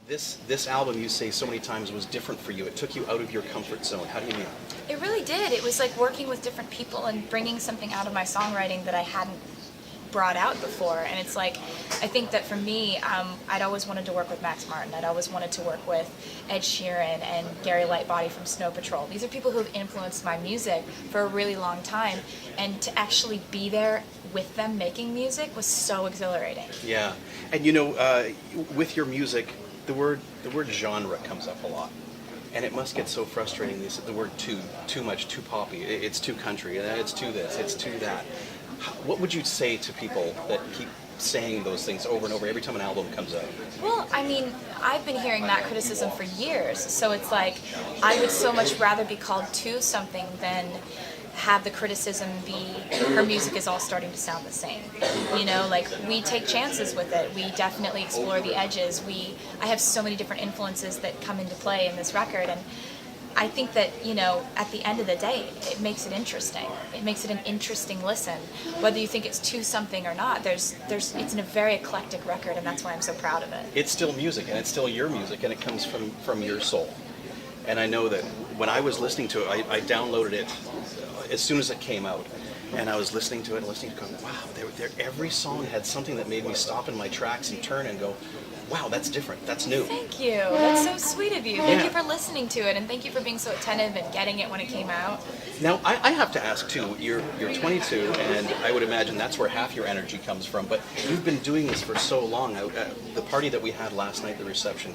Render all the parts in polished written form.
This album, you say so many times, was different for you. It took you out of your comfort zone. How do you mean? It really did. It was like working with different people and bringing something out of my songwriting that I hadn't brought out before. And it's like, I think that for me, I'd always wanted to work with Max Martin. I'd always wanted to work with Ed Sheeran and Gary Lightbody from Snow Patrol. These are people who have influenced my music for a really long time, and to actually be there with them making music was so exhilarating. Yeah, and with your music, the word genre comes up a lot, and it must get so frustrating. The word too much, too poppy. It's too country. It's too this. It's too that. What would you say to people that keep saying those things over and over every time an album comes out? Well, I mean, I've been hearing that criticism for years, so it's like I would so much rather be called to something than have the criticism be her music is all starting to sound the same. Like, we take chances with it. We definitely explore the edges. I have so many different influences that come into play in this record, and I think that, at the end of the day, it makes it interesting. It makes it an interesting listen. Whether you think it's to something or not, it's a very eclectic record, and that's why I'm so proud of it. It's still music, and it's still your music, and it comes from your soul. And I know that when I was listening to it, I downloaded it as soon as it came out, and I was listening to it and going, wow, every song had something that made me stop in my tracks and turn and go, wow, that's different, that's new. Thank you. That's so sweet of you. Thank you for listening to it, and thank you for being so attentive and getting it when it came out. Now, I have to ask too, you're 22, and I would imagine that's where half your energy comes from, but you've been doing this for so long. The party that we had last night, the reception,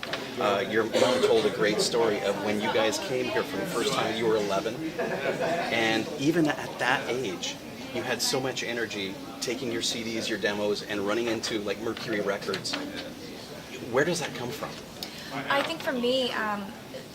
your mom told a great story of when you guys came here for the first time. You were 11, and even at that age, you had so much energy taking your CDs, your demos, and running into like Mercury Records. Where does that come from? I think for me,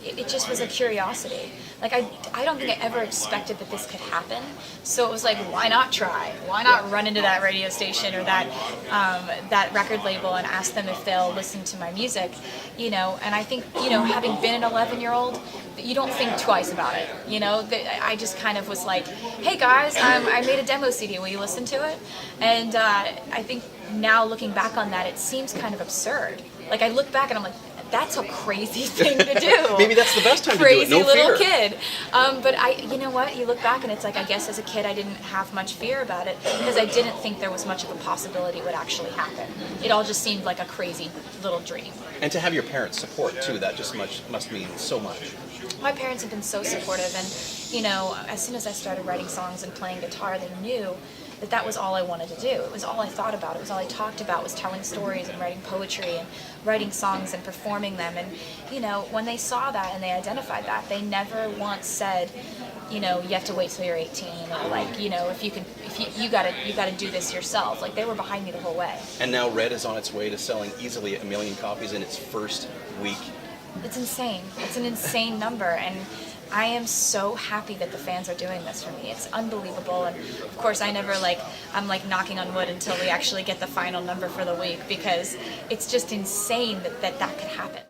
it just was a curiosity. Like, I don't think I ever expected that this could happen. So it was like, why not try? Why not run into that radio station or that record label and ask them if they'll listen to my music? And I think, having been an 11-year-old, you don't think twice about it. I just kind of was like, hey guys, I made a demo CD. Will you listen to it? And I think now looking back on that, it seems kind of absurd. Like, I look back and I'm like, that's a crazy thing to do. Maybe that's the best time crazy to do it. No little fear. Kid. But you know what? You look back and it's like, I guess as a kid I didn't have much fear about it because I didn't think there was much of a possibility it would actually happen. It all just seemed like a crazy little dream. And to have your parents' support too, that just must mean so much. My parents have been so supportive, and as soon as I started writing songs and playing guitar, they knew that was all I wanted to do. It was all I thought about. It was all I talked about, was telling stories and writing poetry and writing songs and performing them. And when they saw that and they identified that, they never once said, you have to wait till you're 18, or like, if you gotta do this yourself. Like, they were behind me the whole way. And now Red is on its way to selling easily 1 million copies in its first week. It's insane. It's an insane number, and I am so happy that the fans are doing this for me. It's unbelievable, and of course I'm knocking on wood until we actually get the final number for the week, because it's just insane that could happen.